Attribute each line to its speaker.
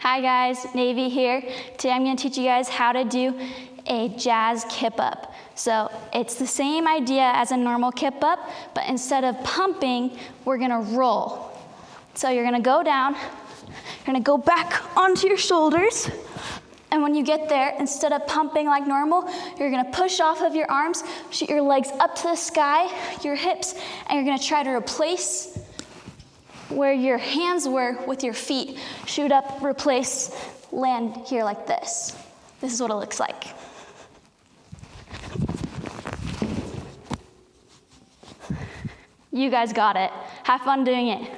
Speaker 1: Hi guys, Navy here. Today I'm going to teach you guys how to do a jazz kip up. So it's the same idea as a normal kip up, but instead of pumping, we're going to roll. So you're going to go down, you're going to go back onto your shoulders, and when you get there, instead of pumping like normal, you're going to push off of your arms, shoot your legs up to the sky, your hips, and you're going to try to replace where your hands were with your feet. Shoot up, replace, land here like this. This is what it looks like. You guys got it. Have fun doing it.